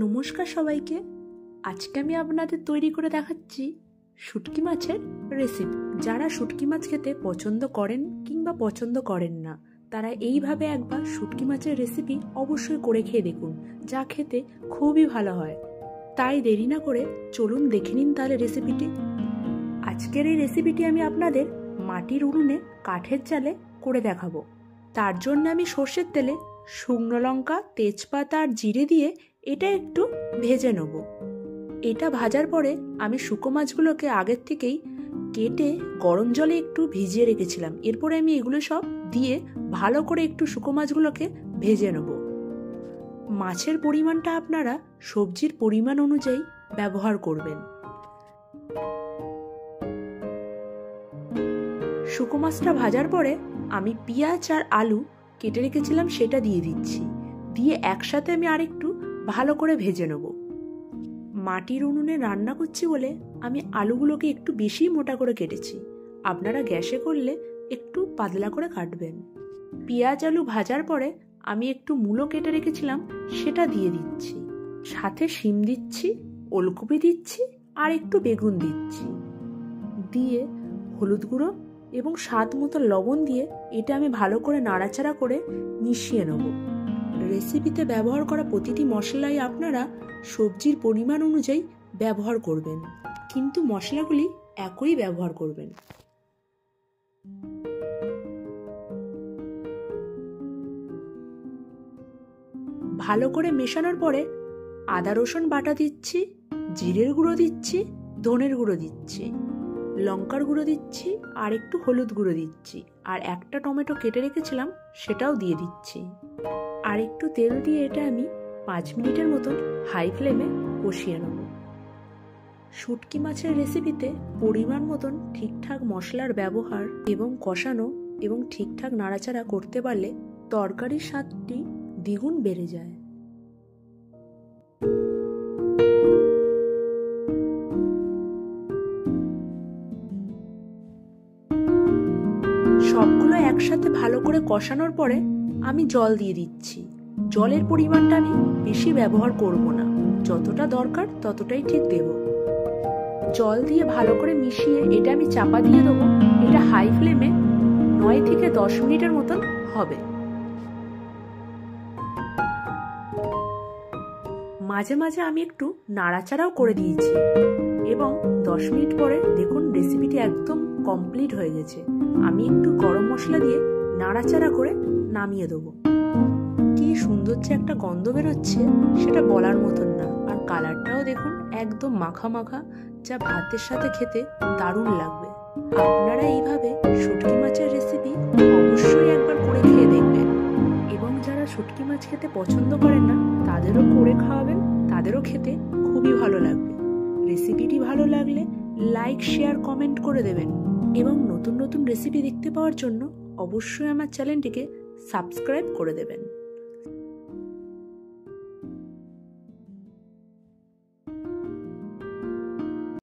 নমস্কার সবাইকে। আজকে আমি আপনাদের তৈরি করে দেখাচ্ছি শুটকি মাছের রেসিপি। যারা শুটকি মাছ খেতে পছন্দ করেন কিংবা পছন্দ করেন না, তারা এইভাবে একবার শুটকি মাছের রেসিপি অবশ্যই করে খেয়ে দেখুন, যা খেতে খুবই ভালো হয়। তাই দেরি না করে চলুন দেখে নিন তাহলে রেসিপিটি। আজকের এই রেসিপিটি আমি আপনাদের মাটির উনুনে কাঠের চালে করে দেখাবো। তার জন্য আমি সর্ষের তেলে শুকনো লঙ্কা, তেজপাতা আর জিরে দিয়ে এটা একটু ভেজে নেব। এটা ভাজার পরে আমি শুকো মাছগুলোকে আগের থেকেই কেটে গরম জলে একটু ভিজিয়ে রেখেছিলাম। এরপরে আমি এগুলো সব দিয়ে ভালো করে একটু শুকো মাছগুলোকে ভেজে নেব। মাছের পরিমাণটা আপনারা সবজির পরিমাণ অনুযায়ী ব্যবহার করবেন। শুকো মাছটা ভাজার পরে আমি পেঁয়াজ আর আলু কেটে রেখেছিলাম সেটা দিয়ে দিচ্ছি। দিয়ে একসাথে আমি আরেকটু ভালো করে ভেজে নেব। মাটির উনুনে রান্না করছি বলে আমি আলুগুলোকে একটু বেশি মোটা করে কেটেছি। আপনারা গ্যাসে করলে একটু পাতলা করে কাটবেন। পেঁয়াজ আলু ভাজার পরে আমি একটু মূলো কেটে রেখেছিলাম সেটা দিয়ে দিচ্ছি। সাথে শিম দিচ্ছি, ওলকপি দিচ্ছি আর একটু বেগুন দিচ্ছি। দিয়ে হলুদ গুঁড়ো এবং স্বাদ মতো লবণ দিয়ে এটা আমি ভালো করে নাড়াচাড়া করে মিশিয়ে নেব। রেসিপিতে ব্যবহার করা প্রতিটি মশলাই আপনারা সবজির পরিমাণ অনুযায়ী ব্যবহার করবেন, কিন্তু মশলাগুলি একই ব্যবহার করবেন। ভালো করে মেশানোর পরে আদা রসুন বাটা দিচ্ছি, জিরের গুঁড়ো দিচ্ছি, ধনের গুঁড়ো দিচ্ছি, লঙ্কার গুঁড়ো দিচ্ছি আর একটু হলুদ গুঁড়ো দিচ্ছি। আর একটা টমেটো কেটে রেখেছিলাম সেটাও দিয়ে দিচ্ছি। আর একটু তেল দিয়ে এটা আমি 5 মিনিটের মতন হাই ফ্লেমে কষিয়ে নেব। শুটকি মাছের রেসিপিতে পরিমাণ মতন ঠিকঠাক মশলার ব্যবহার এবং কষানো এবং ঠিকঠাক নাড়াচাড়া করতে পারলে তরকারির স্বাদটি দ্বিগুণ বেড়ে যায়। সবগুলো একসাথে ভালো করে কষানোর পরে আমি জল দিয়ে দিচ্ছি। জলের পরিমাণটা আমি বেশি ব্যবহার করব না, যতটা দরকার ততটাই ঠিক দেব। জল দিয়ে ভালো করে মিশিয়ে এটা আমি চাপা দিয়ে দেবো। এটা হাই ফ্লেমে 9 থেকে 10 মিনিটের মতন হবে। মাঝে মাঝে আমি একটু নাড়াচাড়াও করে দিয়েছি এবং 10 মিনিট পরে দেখুন রেসিপিটি একদম কমপ্লিট হয়ে গেছে। আমি একটু গরম মশলা দিয়ে নাড়াচাড়া করে নামিয়ে দেবো। কি সুন্দর যে একটা গন্ধ বেরোচ্ছে সেটা বলার মতন না। আর কালারটাও দেখুন একদম মাখা মাখা, যা ভাতের সাথে খেতে দারুণ লাগবে। আপনারা এইভাবে শুটকি মাছের রেসিপি অবশ্যই একবার করে খেয়ে দেখবেন এবং যারা শুটকি মাছ খেতে পছন্দ করেন না তাদেরও করে খাওয়াবেন, তাদেরও খেতে খুবই ভালো লাগবে। রেসিপিটি ভালো লাগলে লাইক, শেয়ার, কমেন্ট করে দেবেন এবং নতুন নতুন রেসিপি দেখতে পাওয়ার জন্য অবশ্যই আমার চ্যানেলটিকে সাবস্ক্রাইব করে দেবেন।